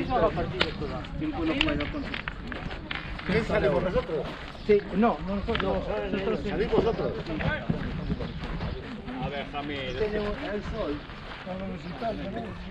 Tiempo no puedo conseguir. ¿Qué salimos nosotros? Sí, no, nosotros. ¿Salís vosotros? A ver, Jamil. Tenemos el sol. Cuando visitamos, ¿no?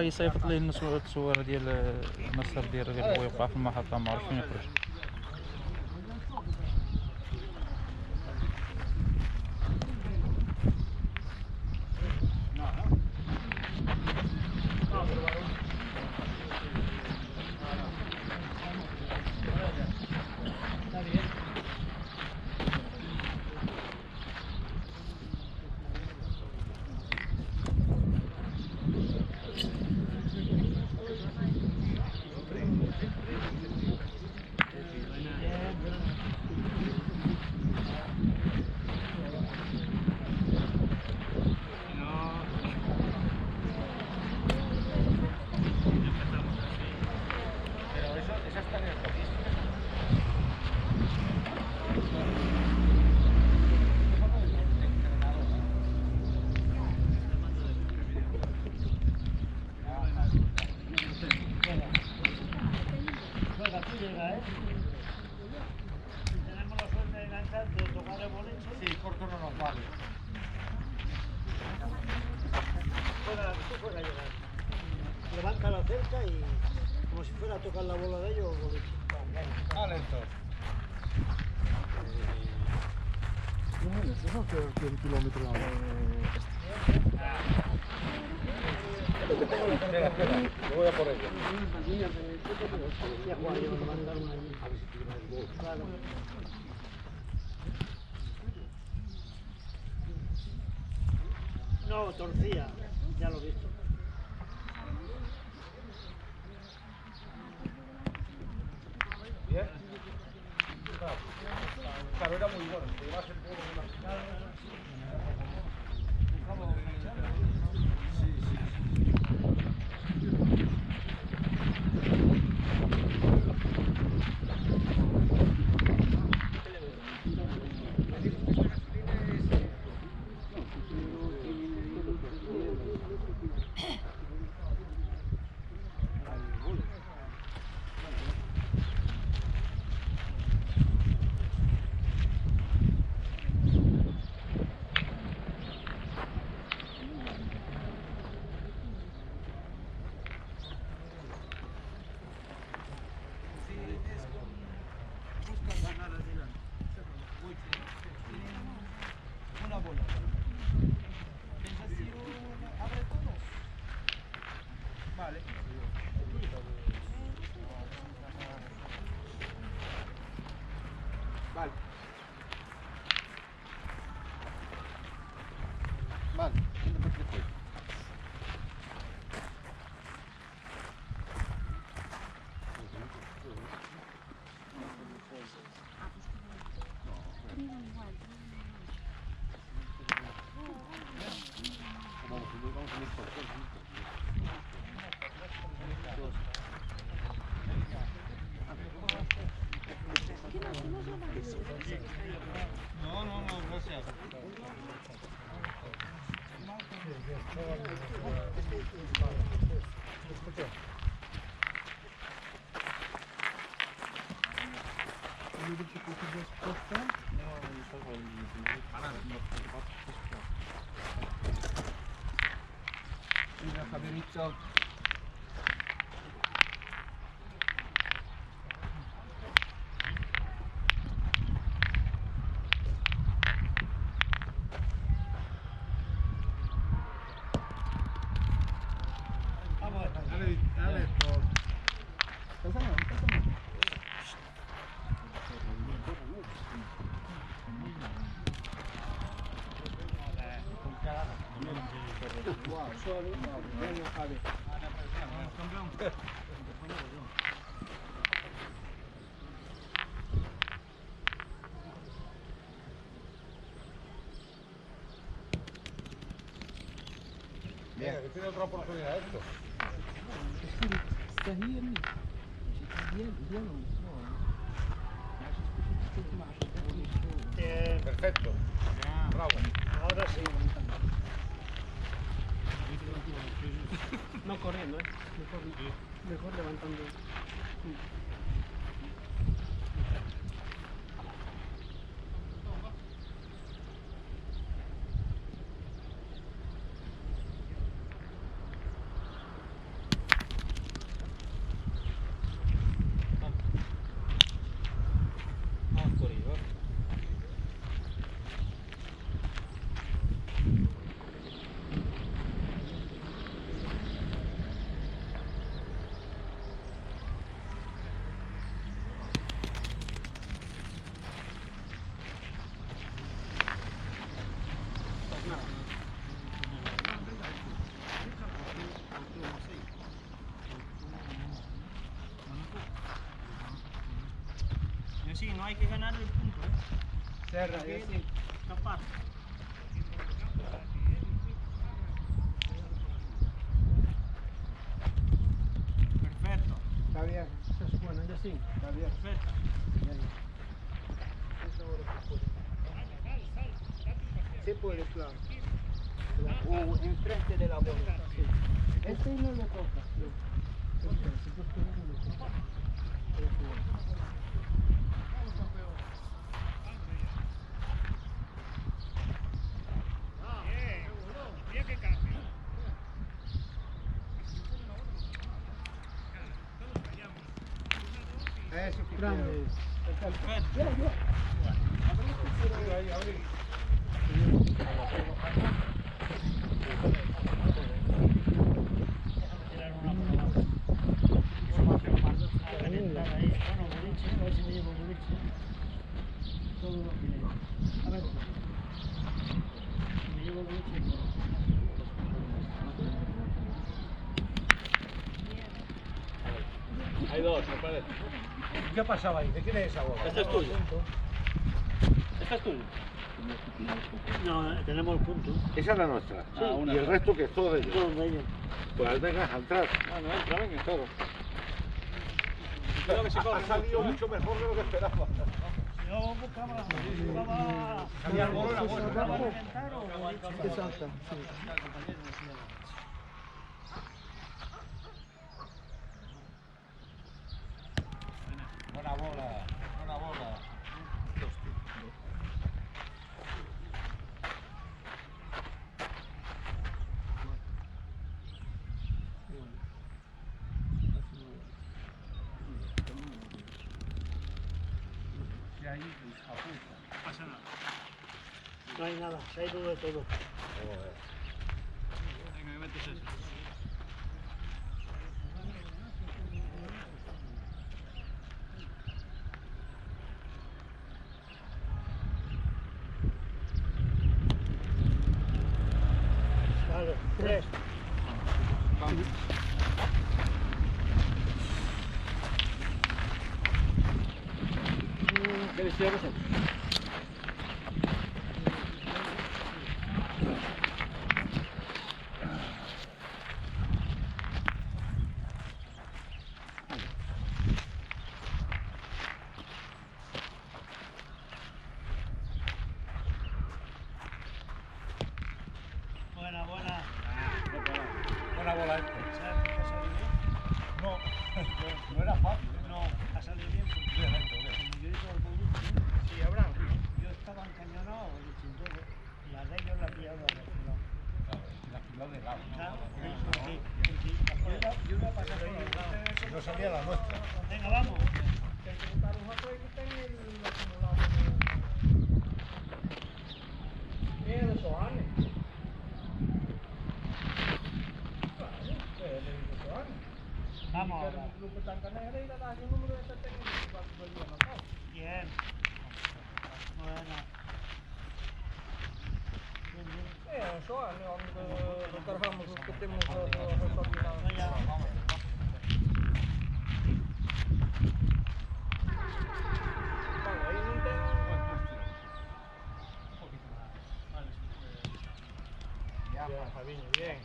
يصيفط ليه الصور ديال النصر ديال غير هو يوقع في المحطة ما عرفش فين يخرج. Sí, corto no nos vale. Fuera llegar. Levanta la cerca y como si fuera a tocar la bola de ellos. Vale, entonces. ¿Eso qué kilómetro da? Espera, yo voy a por ello. Claro. No, torcía, ya lo he visto. ¿Bien? Claro, era muy bueno. Te llevas el poco de más. Vale. Vale, ¿dónde te crees? No, gracias. Mira, Javierito. tiene otra oportunidad esto. Perfecto. Bravo. Ahora sí. No corriendo, mejor levantando. Sí, no hay que ganar el punto, ¿eh? Serra, Hay que escapar. Perfecto. Está bien, Eso es bueno, ya sí. está bien. Perfecto. Sí puede, claro. O enfrente de la bola. Este no le toca. Eso que Grande. Perfecto. Ahí, abrí. Calentar ahí. Bueno, boliche, a ver si me llevo boliche. Todo lo que... A ver. Si me llevo boliche. Hay dos, me parece. ¿Qué pasaba ahí? ¿De quién es esa bola? Esta es tuya. Esta es tuya. No, tenemos el punto. Esa es la nuestra. Y el resto que es todo de ellos. Todos de ellos. Pues venga, a entrar. No entra, venga, claro. Ha salido mucho mejor de lo que esperaba. Yo buscaba... Salía el gol, la bola. ¿Buscaba reventar o boliche? Exacto. Buena bola, buena bola. Y ahí, hija puta. Pasa nada. No hay nada, se ha ido de todo. Venga, me metes eso. Vale, 3. ¿Qué decía vosotros? Buena, buena. Buena bola esto. ¿Sabes por qué ha salido bien? No, no era fácil. No, ha salido bien porque como yo he ido al boliche, Sí, Abraham. yo estaba encañonado, he dicho, entonces la de ellos la ha pillado la refiló. La filó de lado. ¿Sabes? Sí, porque yo iba a pasar por el lado. No salía la nuestra. Venga, vamos. Vamos ahora. Bien. Bueno. Bien, bien. Vaya. Bien, Fabiño, bien.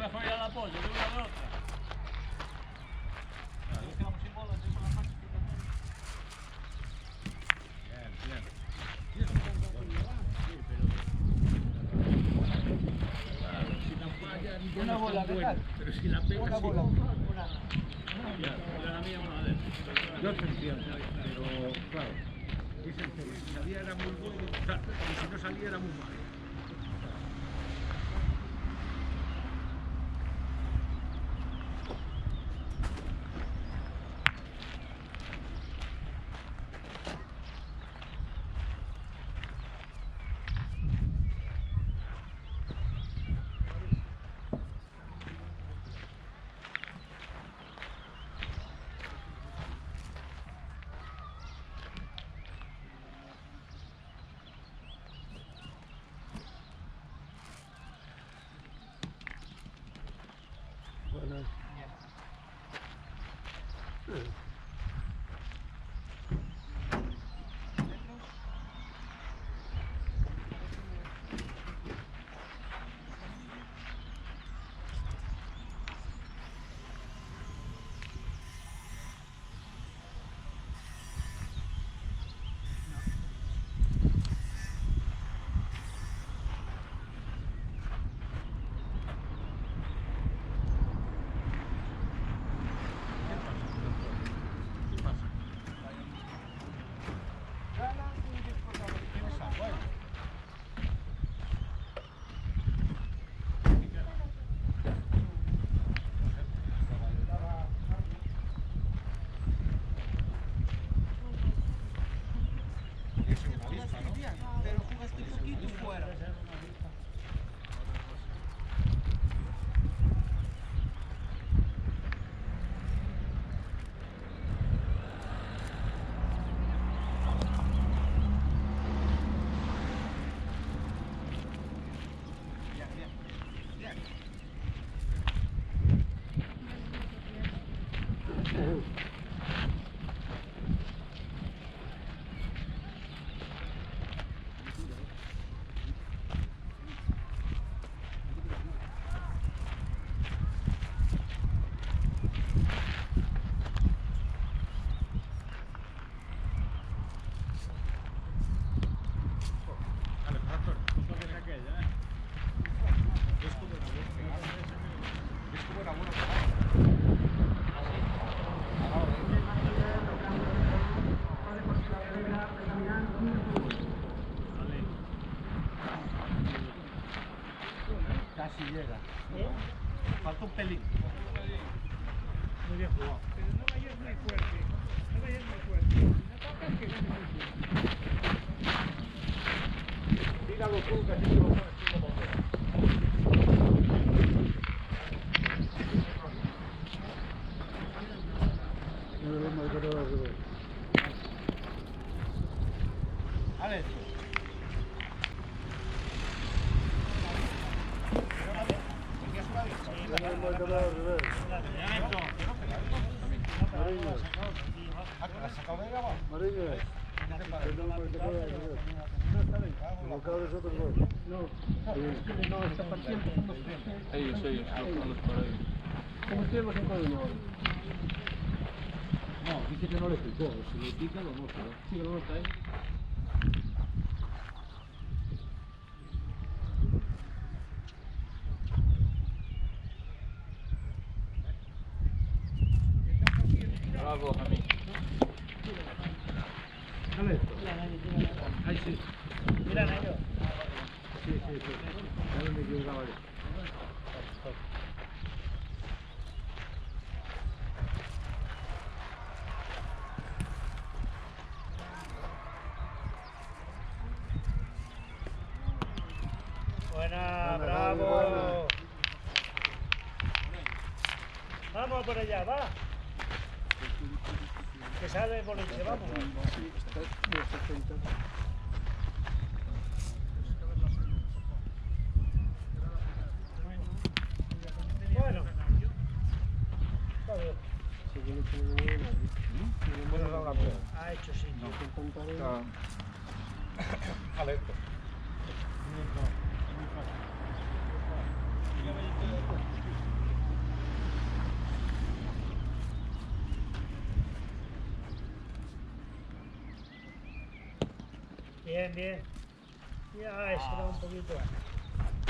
una familia de apoyo, de una de otra. Nos quedamos sin bolas, con la máquina. Bien. Si la falla, ni una bola, ¿verdad? Pero si la pega, una bola. Ya, la mía, una vez. Yo te entiendo, pero claro, si salía era muy bueno, y si no salía era muy malo. Casi llega. Falta un pelín. Muy bien jugado. Pero no vayas muy fuerte. No vayas muy fuerte. No tocas que gane muy fuerte. Tíralo tú, que así te lo pones tú como quieras. Alex. ¿La sacado de Gabón? No, está partiendo. Ellos, los por ahí. ¿Cómo estoy los 5 de nuevo? No, dice que no le picó. Si le pica, lo nota. Sí, lo nota, Bravo, Jamí. Dale esto. Ahí sí. Mira, Nayo. Sí. Ya me equivocaba yo. Buena, bravo. Vamos por allá, va. Que sale el boliche, vamos. Bueno. Está bien. Ha hecho sí. Alerta. Muy fácil. Bien, bien. Ya, ese era un poquito.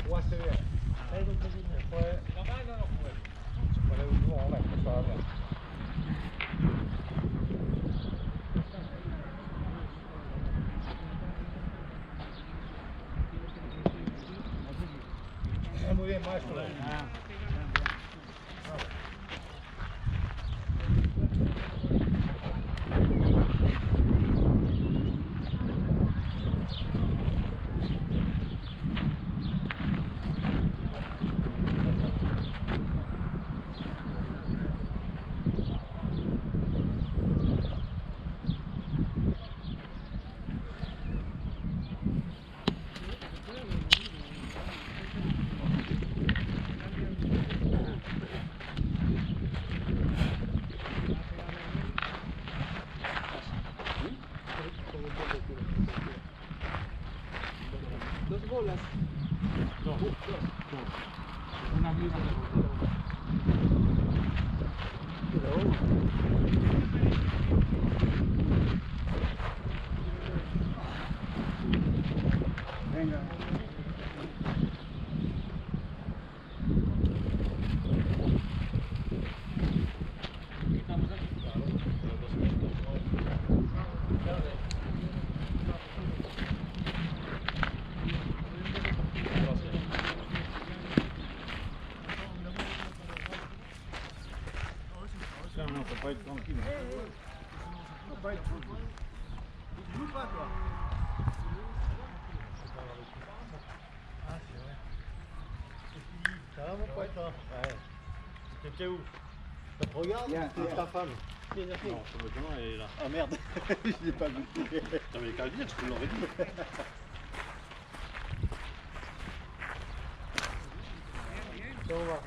Jugaste bien. Ahí un poquito. Después, La mano no fue. por el último momento, todavía. Muy bien, maestro. Dos bolas. Un amigo de Venga. Estamos aquí. No, papá, tranquilo. Estamos puestos. Regarde, c'est ta femme. Non, comment elle est là? Ah merde, j'ai pas goûté. T'avais qu'à le dire, je te l'aurais dit. ¿Cómo va?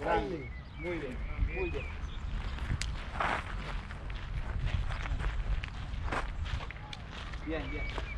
Grande, muy bien, muy bien. Bien, bien.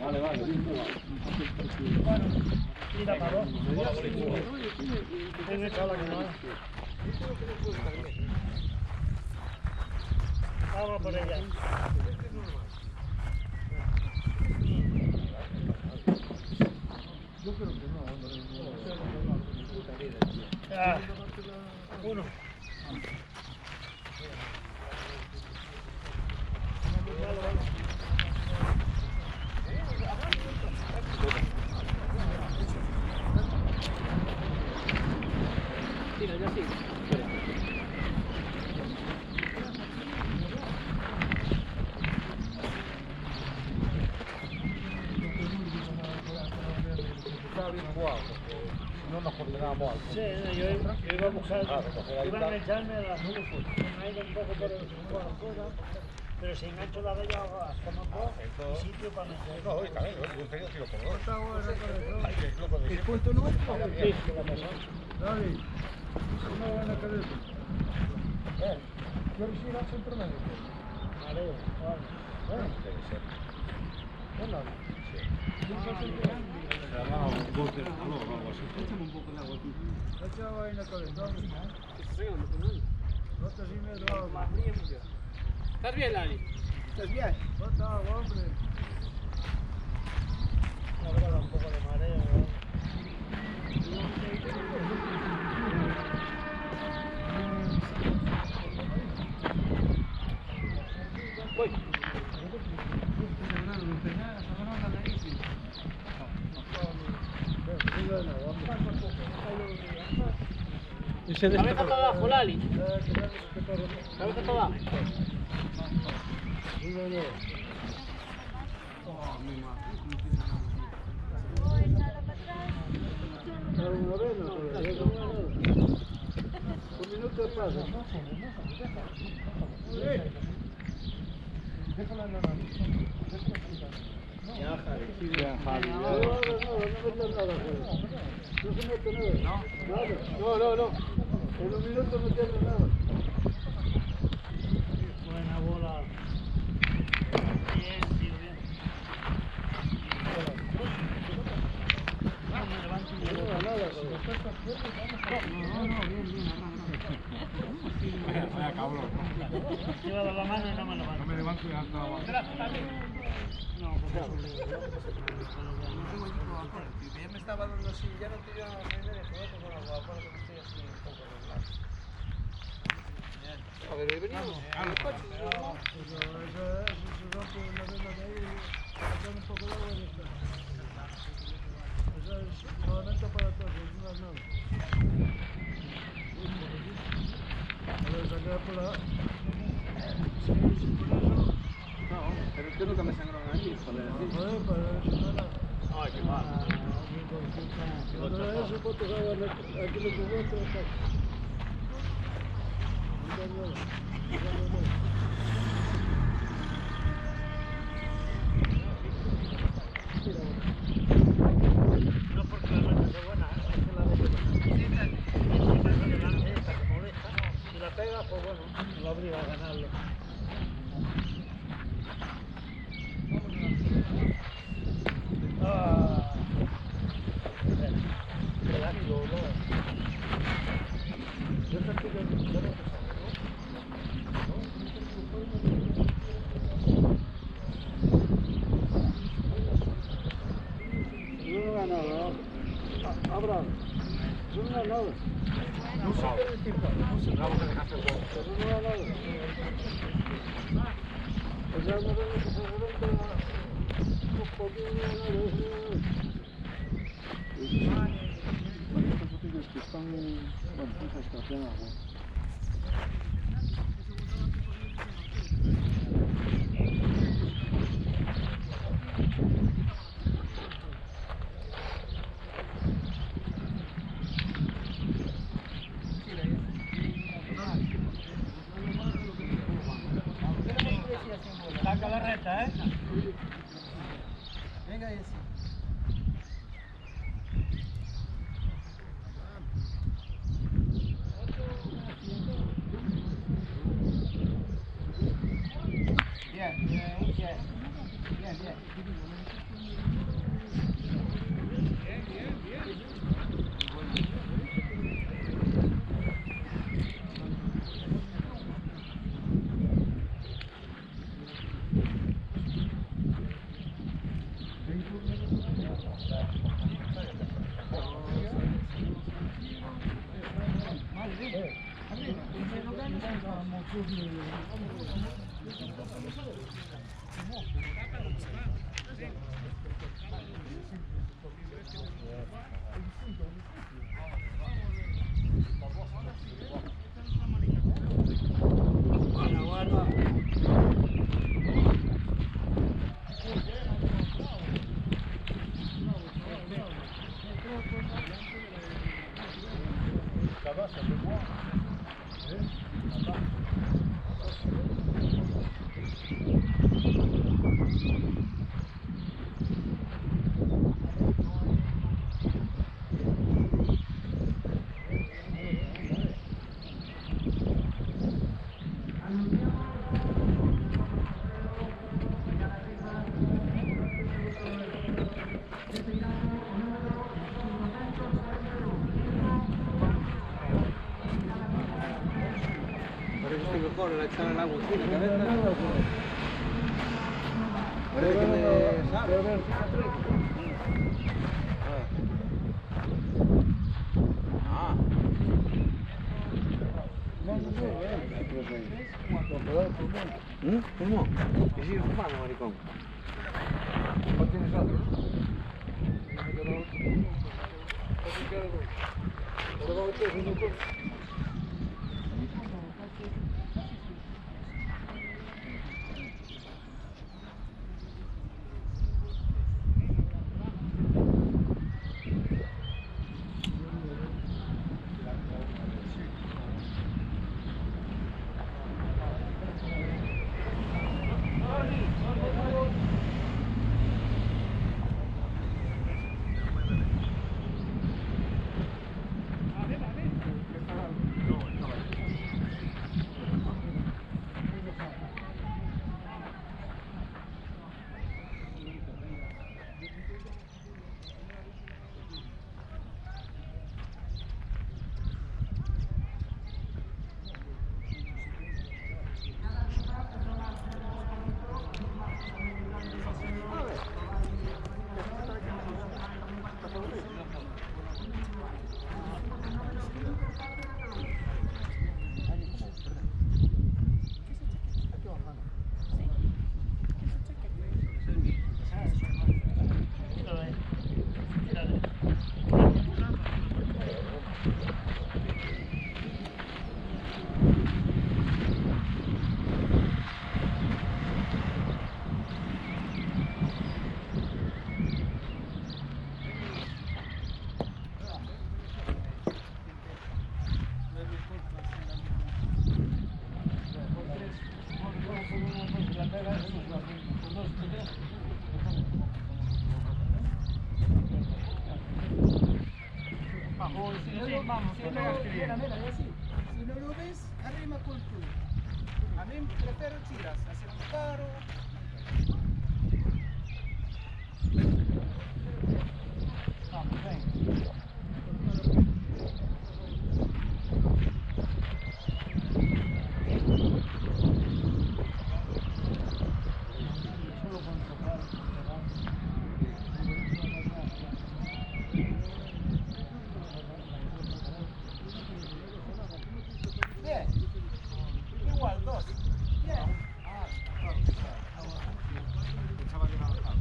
Vale, vale. Mira, paró. He echado la quemada. Vamos por ella. Yo creo que no, Ah, uno. Tira, ya sí. Estaba bien jugado, porque no nos coordinábamos algo. Sí, yo iba a buscar, iban a echarme las nubes, me ha ido un poco por el pero si engancho la de ella, conozco el sitio para meter. No, y también, yo tenía tiro por dos. Está bueno, Hay que es loco de ¿El puesto nuestro? sí, la pasó. David, ¿cómo van a querer eso? ¿Quieres ir al centro médico? Mareo, vale. Bueno, debe ser. Bueno, Se llamaba un bote de calor o algo así. Échame un poco de agua aquí. echa vaina calentando. Que se seca, no. ¿Estás bien, Lali? ¿Estás bien? Habrá un poco de mareo, ¿no? Cabeza para abajo, Lali. Cabeza para abajo. Un minuto de paso. No. En un minuto no tiene nada. Buena bola. Bien, tío, bien. No me levanto y No, nada. Vaya cabrón. llevado la mano y no me levanto. No me levanto y hasta abajo. No, porque eso Ya me estaba dando así, ya no te iba a aprender de jugar con la guapa, que me estoy así un poco regular. A ver, hoy venimos. Claro. solamente para todos, no es nada. A ver, sacar por la... Sí, por eso... No, pero es que nunca me sangraron ahí, joder. Joder, para eso no era... Ay, qué mal. Cuando era eso, pues te daba aquí lo que vos te lo sacas. No porque la mano sea buena, es que la de esta que molesta. Si la pega, pues bueno, la obliga a ganarlo. Ah, pedándolo. Yo sé que yo no sé. No ha ganado, Abraham. No ha ganado. No sé qué decir. Bravo que dejaste el gol. No ha ganado. O sea, no tengo que ser un poquito que están, bueno, pues estacionados. Saca la reta, ¿eh? Venga, Jessy. Bien. mejor la echar el agua así, la cabeza. Parece que me sabe. Ah. ¿Cómo? Que sigue fumando, maricón. ¿O tienes otro? Si no lo ves, arrima con tú. A mí prefiero tiras, hacer un paro. Bien, igual, dos. Bien. Pensaba que era bajado.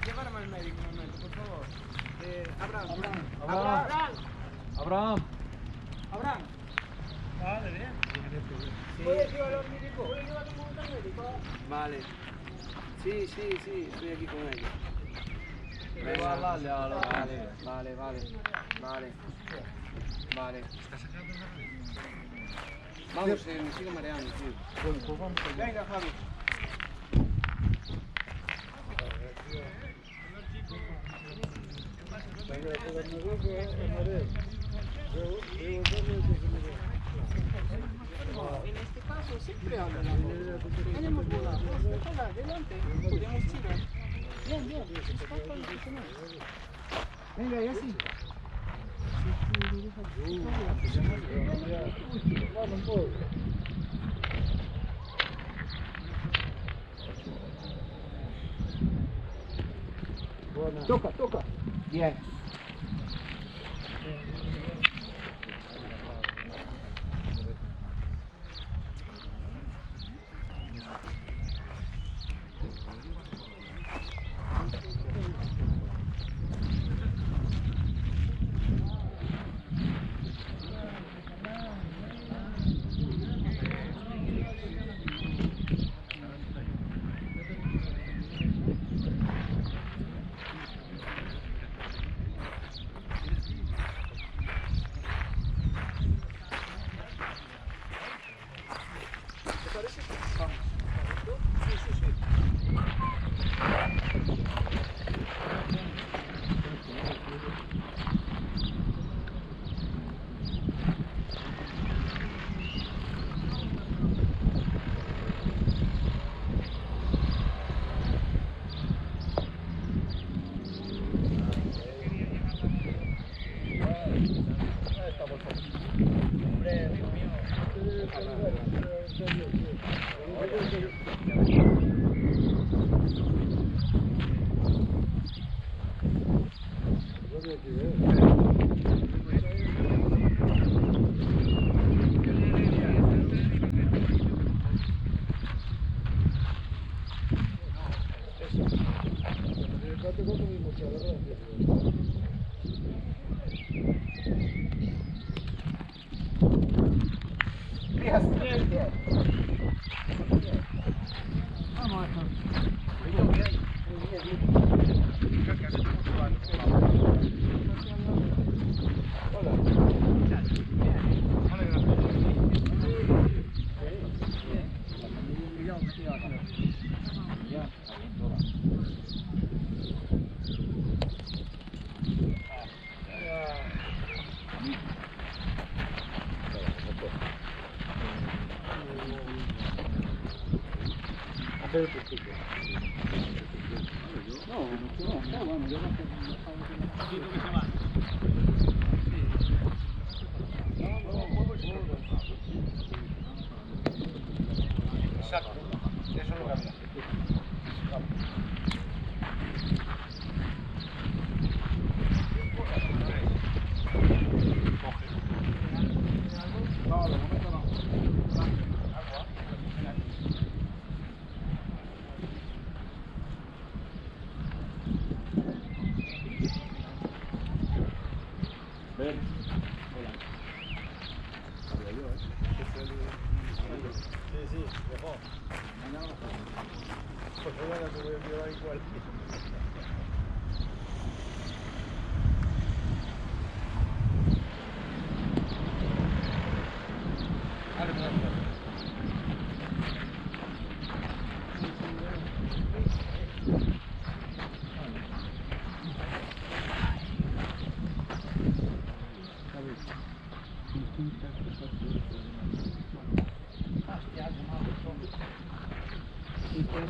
Llévame al médico un momento, por favor. Abraham. Vale, bien. ¿Puedes llevarlo al médico? ¿Puedes llevarlo al médico? Vale. Sí, estoy aquí con ella. Vale. Vamos, me sigo mareando, tío. Venga, Javi. En este caso siempre hablan. Tenemos bola, bola adelante, podemos tirar. Bien, venga, y así. Toca. Bien.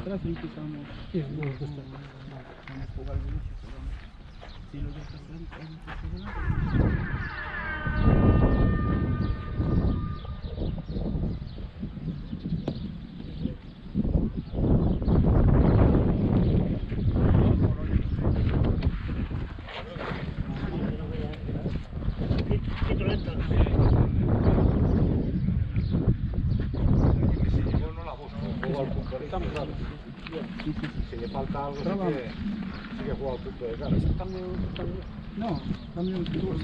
Atrás empezamos. Sí, vamos a jugar mucho. Si lo dejas Si le falta algo, sí que juega al punto de cara. No, cambio un turno.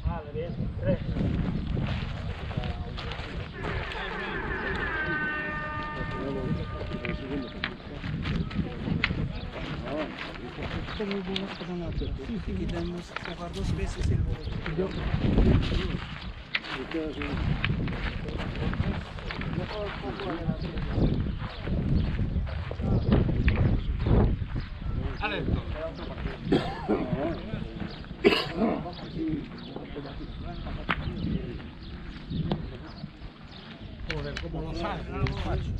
Vale, bien, 3. Esto es muy bueno para la sí, quitamos jugar 2 veces el bolo. Joder, como lo sabes, no lo macho.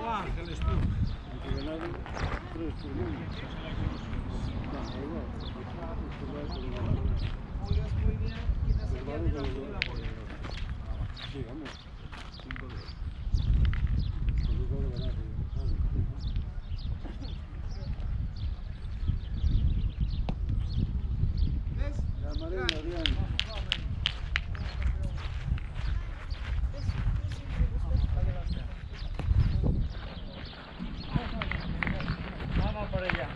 Ángeles, tú. Vamos por allá.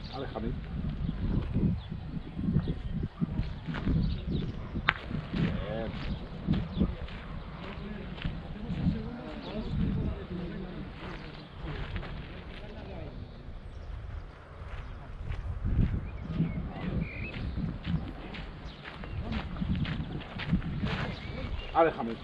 Aléjame. Aléjame.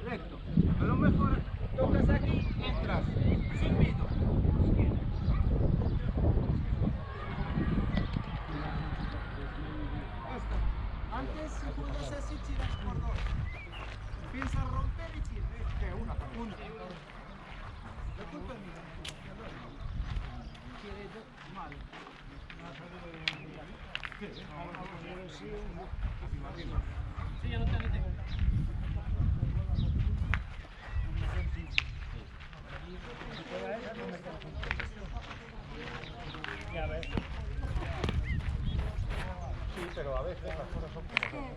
Recto. A lo mejor tocas aquí, entras. Sin miedo. Esto. Antes se puede así tiras por dos. Empieza a romper y tira. Una. La culpa es mía. Quiere mal. Sí, ya no te tengo. Ya ves. Sí, pero a veces las cosas son como...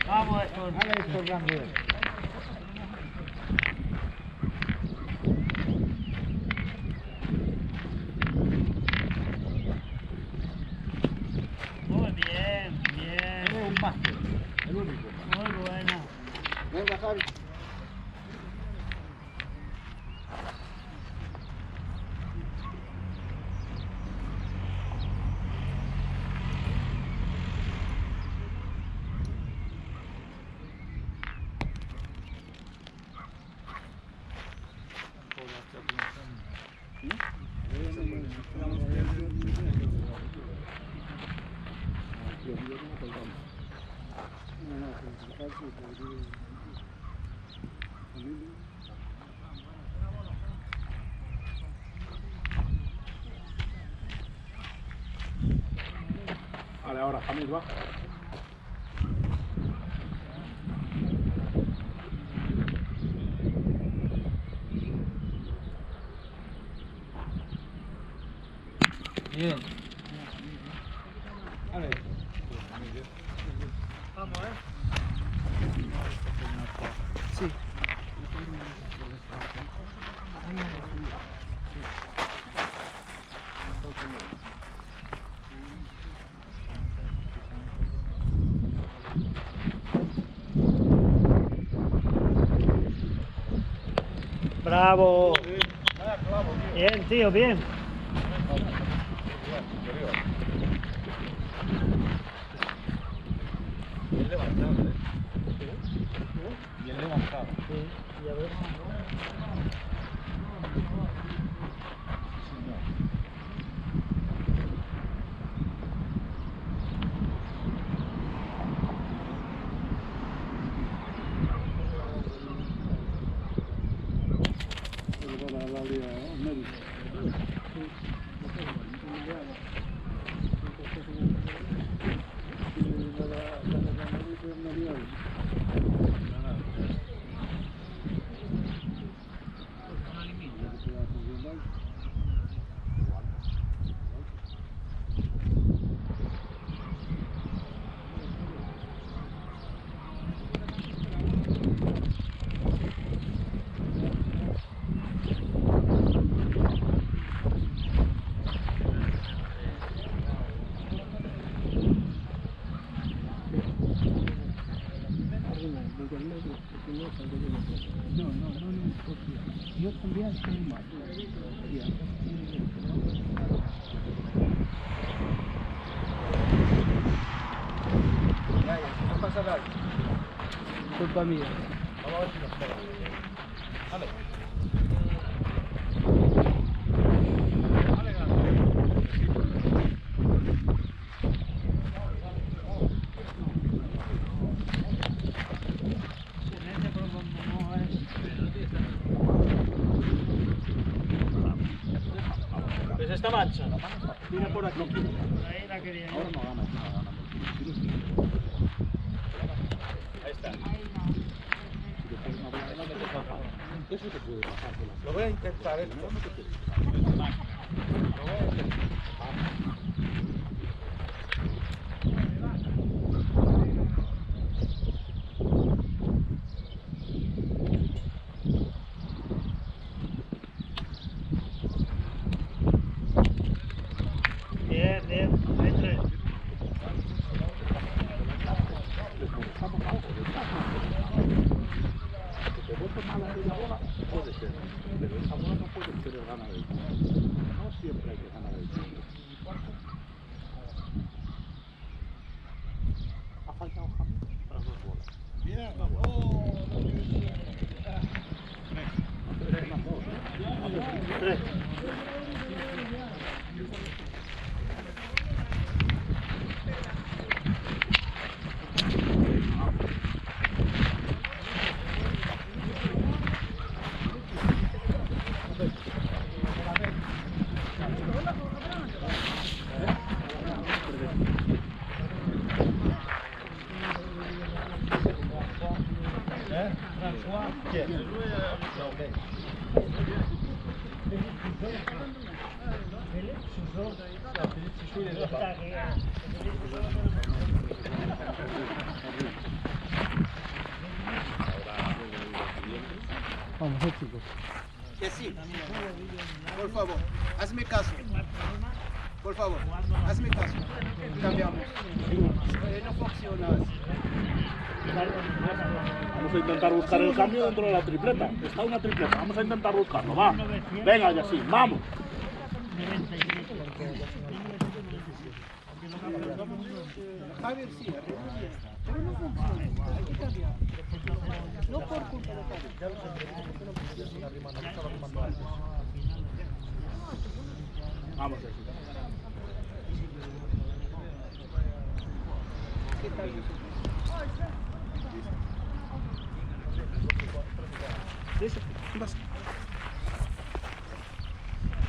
Vamos, estos grandes. Muy bien, bien. Es un máster, el único. Muy bueno. Venga, Javi. Vale, ahora, James, va. Bien. Vale. Vamos, ¿eh? Sí. Bravo. Bien, tío, bien. Bien levantado, Bien levantado. Sí, ya ves. Yo también estoy mal. ¿Qué pasa nada? Culpa mía. Vamos a ver si nos pega. Vale. ¿Ves esta mancha? Mira por aquí. Ahí la quería yo. Ahí está. Eso te puede pasar con la Lo voy a intentar esto. Lo voy a intentar. Bien, bien. Entre. te vuelve mala aquella bola, puede ser, pero esa bola no puede querer ganar el punto. No siempre hay que ganar el punto. Ha fallado Jaime las dos bolas. Bien, Tres. François, ¿quién? Philippe Souchon. Philippe Chichou, il est là-bas. Vamos, chicos. Que sí. Por favor, hazme caso. Por favor, hazme caso. Cambiamos. No funciona así. Vamos a intentar buscar el cambio dentro de la tripleta. Está una tripleta, vamos a intentar buscarlo, va. Venga, ya sí, vamos. Javier sí, pero no funciona. Hay que cambiar. No por culpa de Javier. Vamos, ya sí. ¿Qué tal, Yusuf?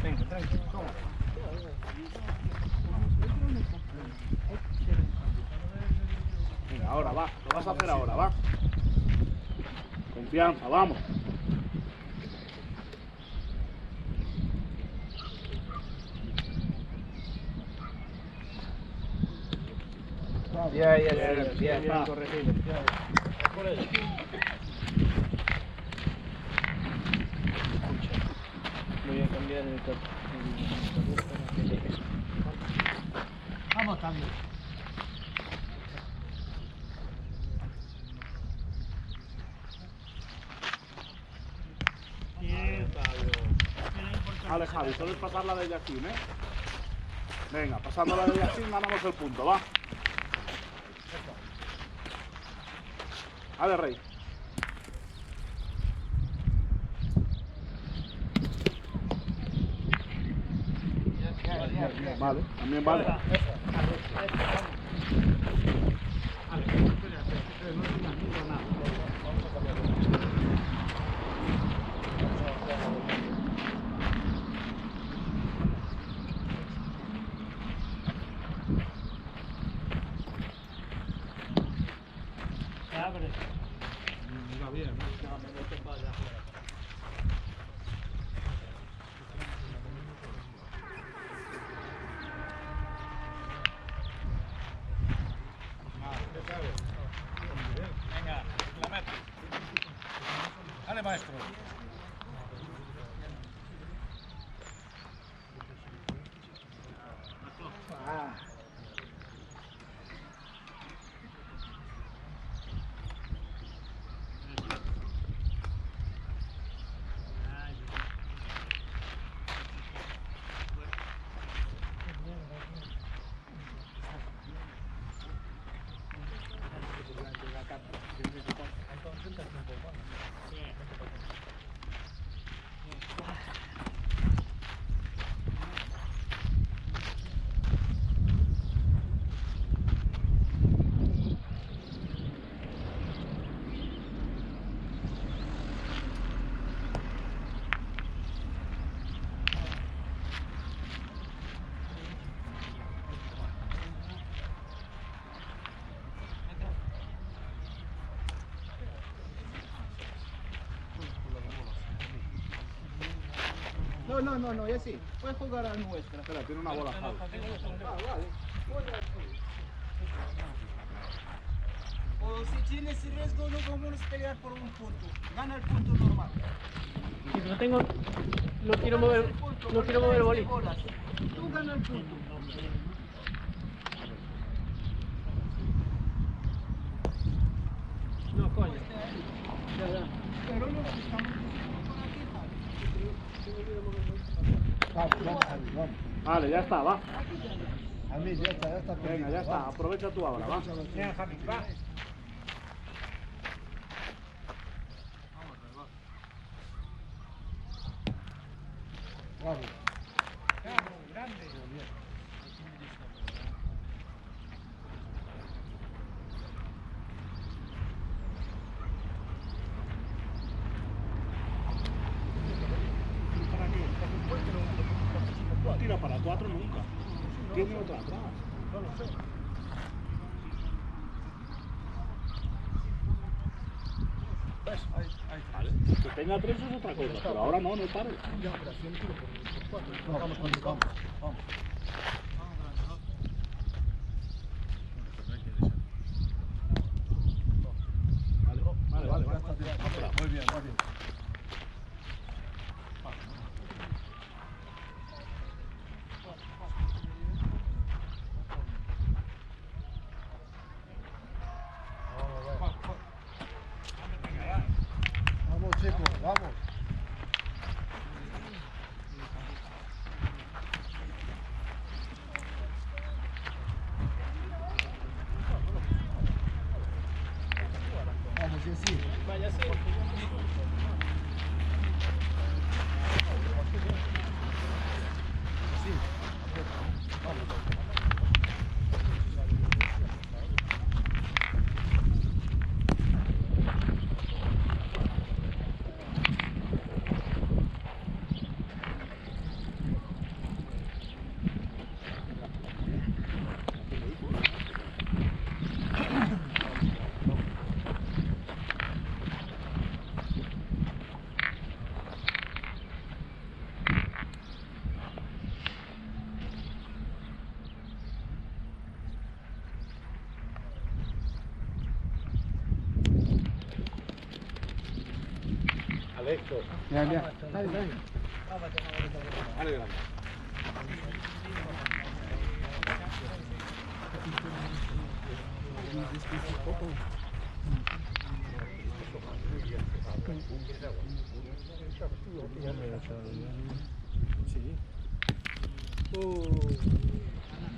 Venga, tranquilo, toma. Venga, ahora va, lo vas a hacer ahora, va. Confianza, vamos. Bien, corregido. Voy a cambiar el Vamos también. Bien. Vale, Javi, solo es pasarla de Yacine, ¿eh? Venga, pasándola de Yacine ganamos el punto, va. Vale, Rey. Vale, también vale. Se abre. Venga, la meto. Dale, maestro. No, ya sí. Puedes jugar a nuestra. Espera, tiene una bola, Javi. Vale. O si tienes riesgo, no vamos a pelear por un punto. Gana el punto normal. No quiero mover el bolín. Tú ganas el punto. No, coño. Pero no estamos por aquí, Vamos. Vale, ya está, va. A mí ya está. Venga, ya está. Aprovecha tú ahora, va. Venga, Javi, va. Vamos. Grande. No tira para 4 nunca. Tiene otra atrás. No lo sé. Vale. Que tenga 3 es otra cosa, pero ahora no pares. Vamos. Vale. Muy bien. Vamos, chicos, vamos. Vamos, sí. Vaya, sí. Alejo. Bien. Dale, grande. Sí.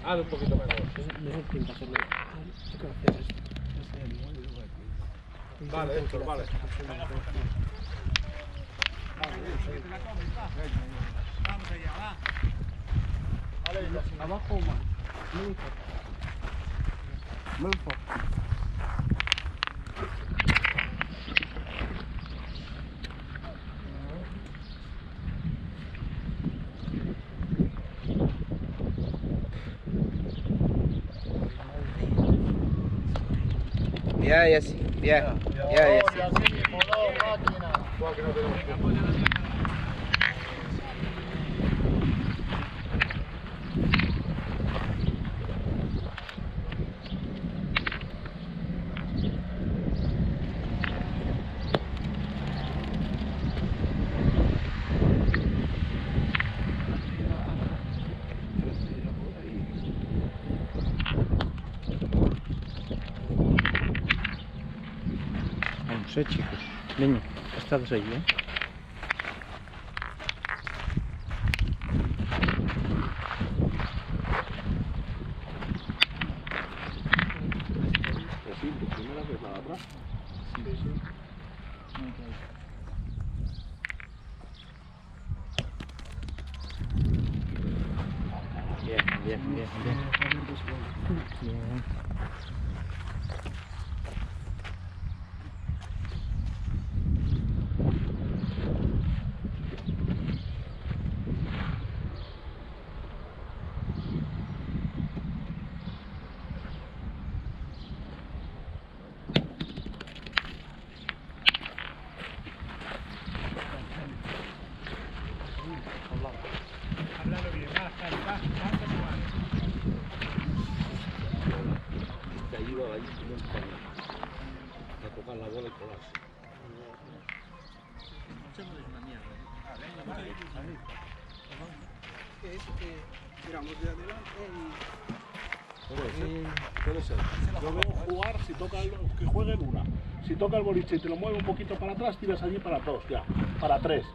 Haz un poquito mejor. Mejor pinta hacerlo. Yo creo que hacer esto. Vale, Héctor, vale. Abajo más. Muy fuerte. Muy fuerte. Ya, ya sí. Ya, ya, ya sí. No sé, chicos. Niño, estás ahí, ¿eh? Sí, por primera vez la de atrás. Bien, bien, bien, bien. Bien. Háblalo bien, va, Te ayuda ahí a tocar la bola y colarse. Miramos de adelante Puede ser. Yo veo jugar, si toca que jueguen una. Si toca el boliche y te lo mueve un poquito para atrás, tiras allí para dos, ya. Para tres.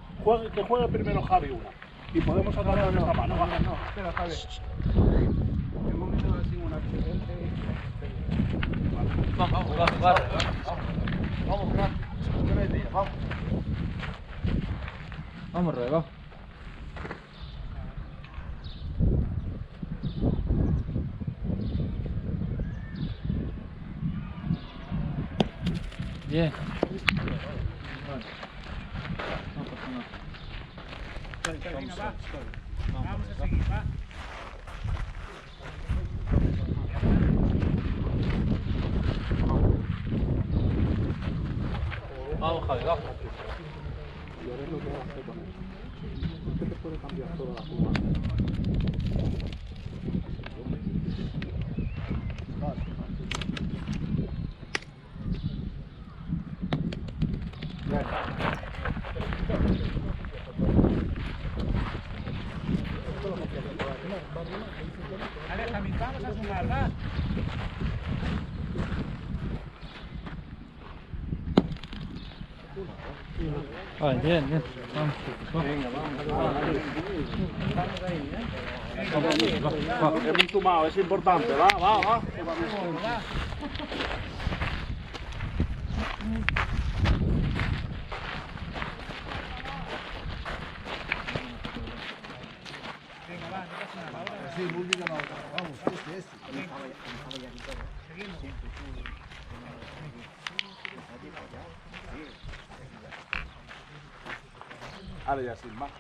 Que juegue primero Javi una. Y podemos acabar en esta mano. No, espera, Javi. Hemos visto así un accidente. Vamos, vamos, vamos. Vamos, Fran. Vamos. Vamos, Roy, vamos. Bien. venga, va. Vamos a seguir, va. Vamos, Javi, vamos. Y ahora es lo que vas a hacer con eso. Es que te puede cambiar toda la jugada. Vale, Javi, vamos a sumar, va. Vale, bien, bien. Vamos, chicos. Vamos. Es muy sumado, es importante. Va, va, va. Venga, va, no pasa nada. Ahora Sí, muy bien, vamos, este. seguimos. Ahora ya sin más.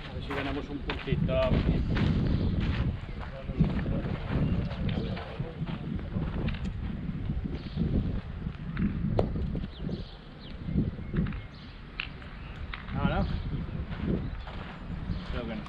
A ver si ganamos un puntito. No, no. Creo que no.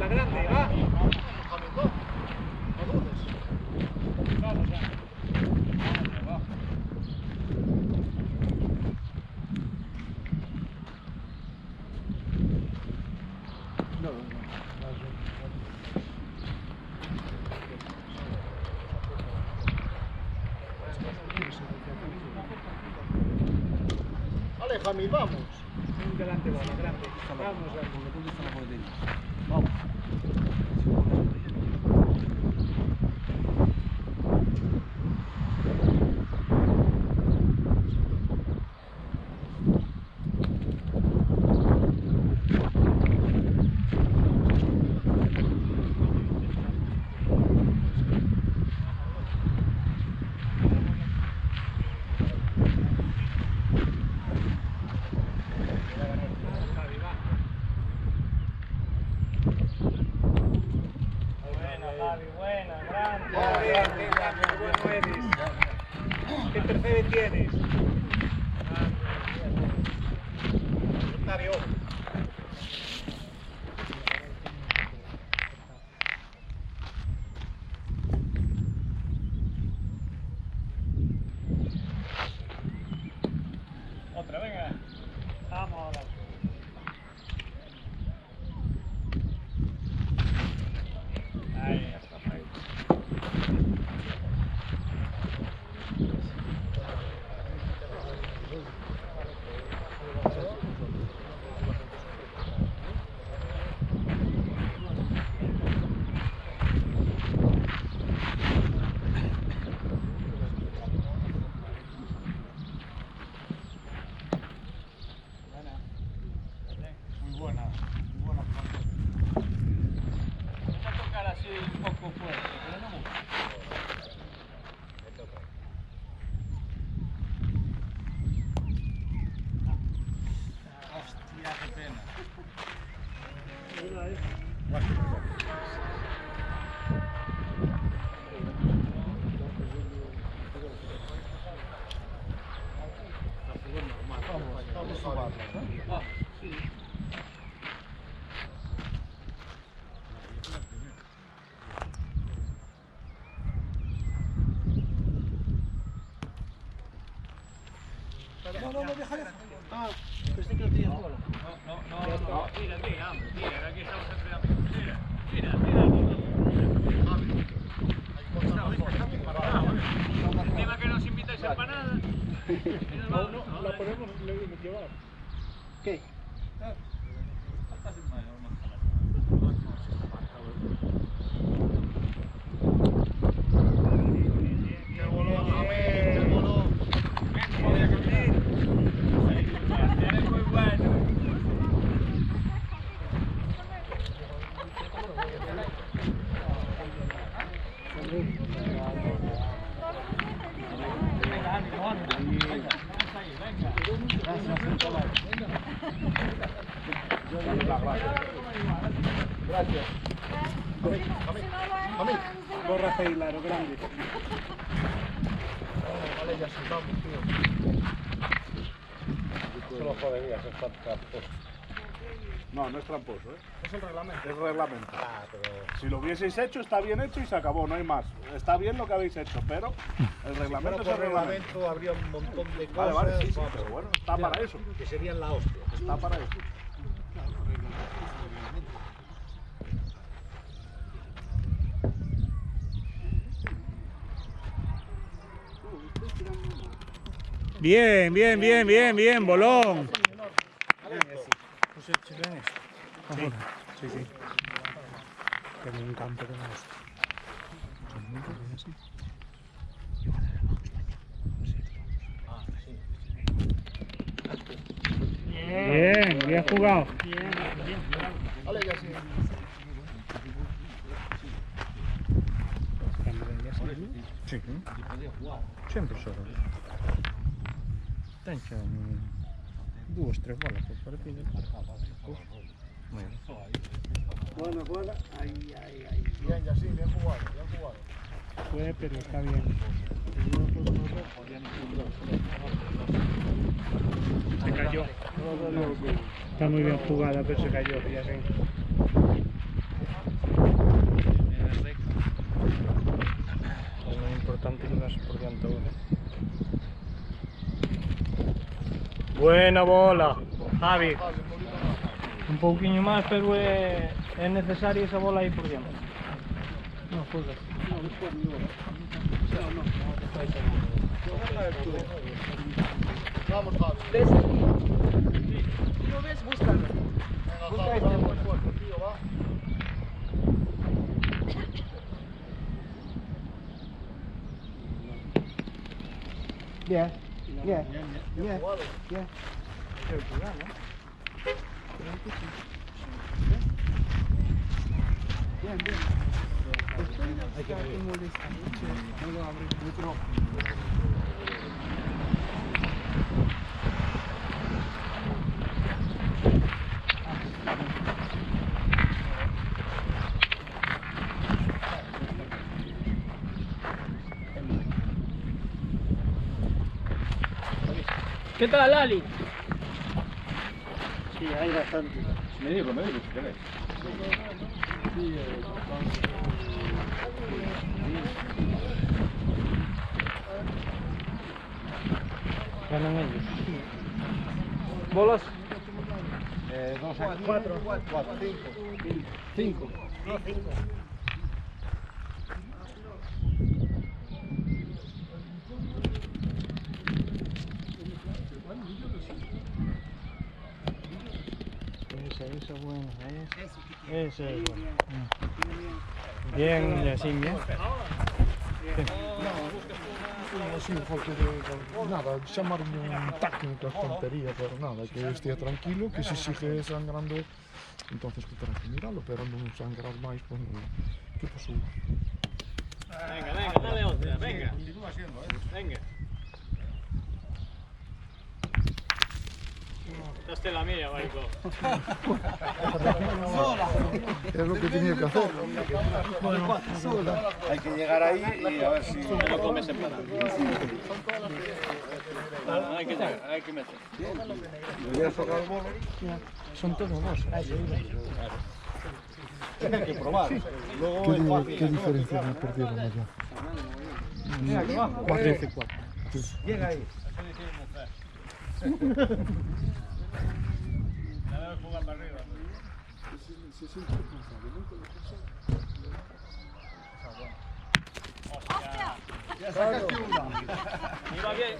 bola grande, va. No dudes. Vamos ya. Vale, Jamil, vamos. Un delante bola grande. Vamos a Buena, grande. Bien, qué bueno eres. ¿Qué tercero tienes? Octavio. Otra, venga. Vamos ahora. Ahí, perfecto. Muy buena. Voy a tocar así un poco fuerte, pero no mucho. Hostia, qué pena. Vamos a subarlo, ¿no? No, deja. Ah, pensé que lo tenías bola. No, tira, hombre, tira, aquí estamos entrenando. Tira. Encima que nos invitáis a empanadas. No, la podemos llevar. ¿Qué? Eres muy bueno. Gracias. Jamil. Corra Hilaro, grande. Vale, ya sentamos, tío. Solo joderías, es tramposo. No, no es tramposo, ¿eh? Es el reglamento. Es reglamento. Ah, pero... Si lo hubieseis hecho, está bien hecho y se acabó, no hay más. Está bien lo que habéis hecho, pero el reglamento es el reglamento. habría un montón de Vale, cosas. vale, sí, pero bueno, está para eso. Que serían la hostia. Está para eso. Bien, bolón. Sí. Tengo un campo de más. Bien jugado. Vale, ya sí. Sí. Sempre solo. Tencho 2 o 3 bolas por partida. Buena. Ay. Bien, ya sí, bien jugado. Fue, pero está bien. Se cayó. Está muy bien jugada, pero se cayó. Ya sé. centímetros por diante. Buena bola, Javi. Un pouquiño máis, pero é necesaria esa bola aí por diante. No, joder. Vamos, Javi. ¿Ves aquí? Si lo ves, búscalo. Venga, Busca Javi, este vamos, bola. fuerte, tío, va. Bien, bien, bien, bien. Bien, bien. Hay que molestar. No lo abres mucho. ¿Qué tal, Ali? Sí, hay bastante. Me digo, si queréis. Ganan ellos. ¿Bolas? 2 aquí, 4, 5. Esa buena, esa es buena. Bien, Yacine, bien. Así, porque nada, llamarme un técnico es tontería, pero nada, que esté tranquilo, que si sigue sangrando, entonces que terá que miralo, pero non sangrar máis, pues, que pasou? Venga, dale otra, venga. Continúa siendo, venga. Esta es la mía, marico. Es lo que tenía que hacer. Hay que llegar ahí y a ver si... No comes en plata. Hay que llegar, hay que meter. ¿Hubieras tocado el bolo? Son todos dos. Hay que probar. Luego es fácil. ¿Qué diferencia me perdieron allá? 4-4. Llega ahí. Ya sacaste una. Iba bien,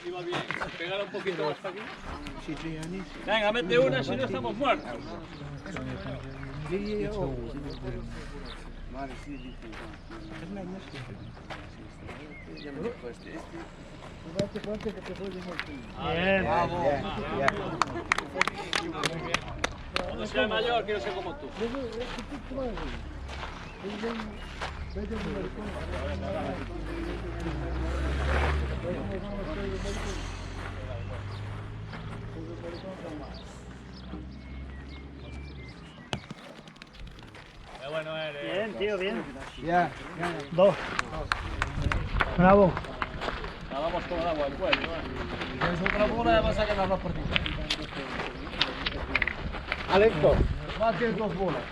iba bien. Pégale un poquito hasta aquí. Venga, mete una, si no estamos muertos. Bien. Cuando sea mayor quiero ser como tú. Qué bueno eres. Bien, tío, bien. Ya, Dos. Bravo. Nadamos con agua al cuello. Tienes otra bola y vas a ganar la partida. Alecto, va a tener 2 bolas.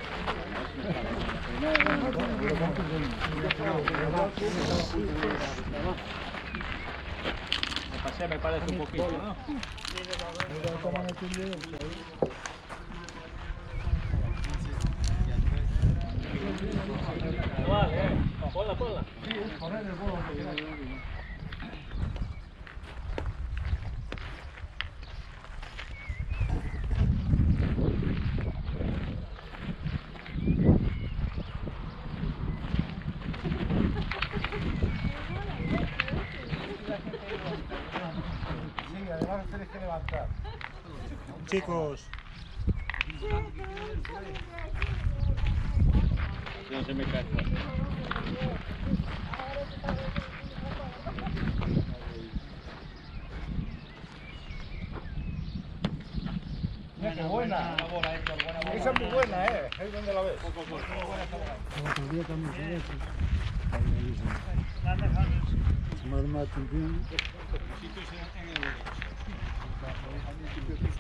Me pasé, me parece un poquito, ¿no? Vale, ponla. Sí, además tienes que levantar. Chicos. No se me cae fuerte. Mira qué buena. Esa es muy buena, ahí donde la ves. Llamarme la atención.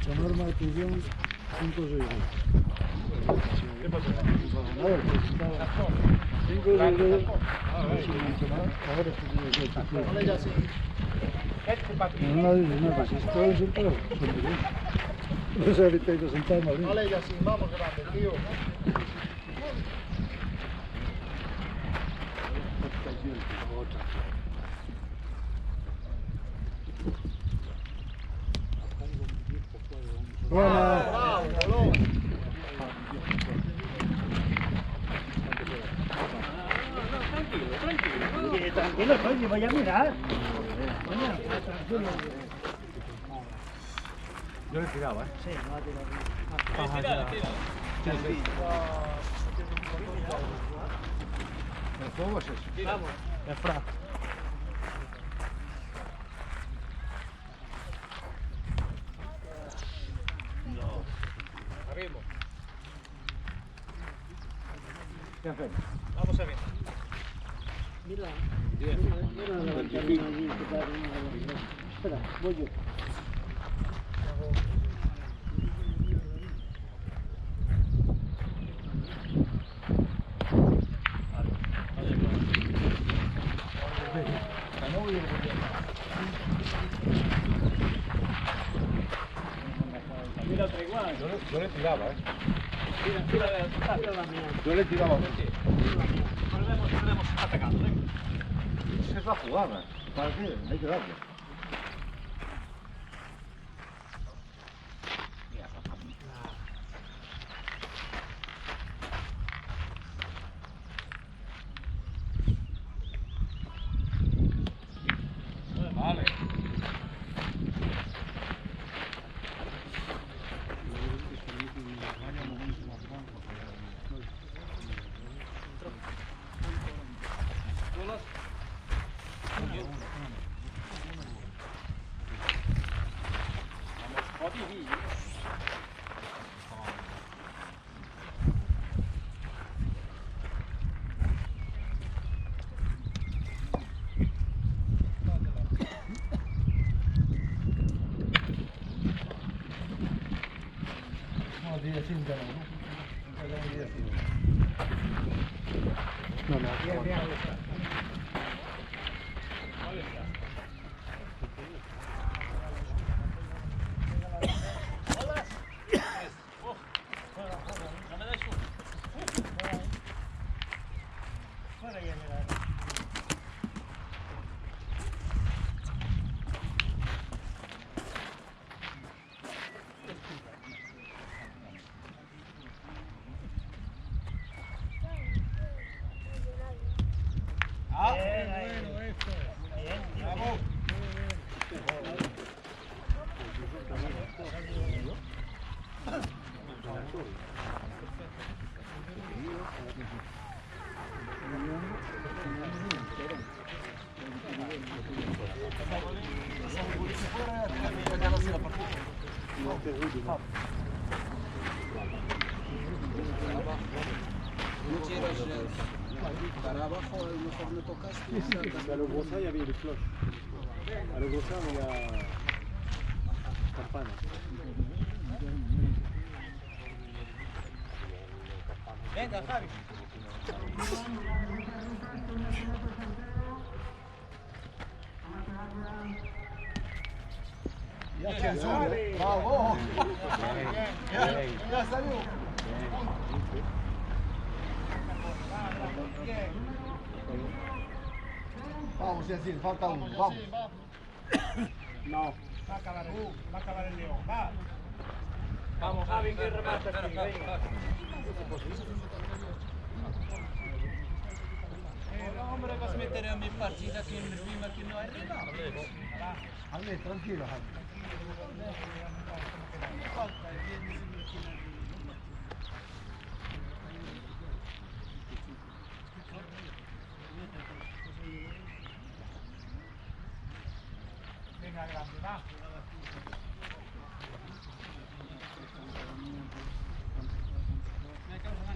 Llamarme la atención, 5 o 6 veces. ¿Qué pasa? Nada, pues estaba 5 de ahora estoy no, pues estoy sentado. No sé, ahorita he ido sentado en Madrid. Vale, ya sí, vamos grande, tío. Tranquilo, coño, vaya a mirar. Tranquilo. Yo le tiraba, ¿eh? Sí, no va a tirar. El juego es eso. Vamos. Es fra. ¿Qué hacemos? Vamos a ver. Mira la ventana allí que está en una de las dos. Espera, voy yo. Mira otra igual. Yo le tiraba, ¿eh? Mira la mía. Yo le tiraba. Volvemos atacando, venga. Esa es la jugada. ¿Para qué? Hay que darle. Vale. Para abajo a lo mejor me tocas. A los Bosa ya viene el flush. A los Bosa ya campana. Venga, Javi. ¡Bravo! Ya salió. Vamos, Yacine, falta uno, vamos. No. Va a acabar el león, va. Vamos, Javi, que remata aquí, venga. Hombre, vas a meter a mi partida aquí en Berlín, aquí no hay nada. Javi, tranquilo, Javi. Venga, grande, va. Me acabas de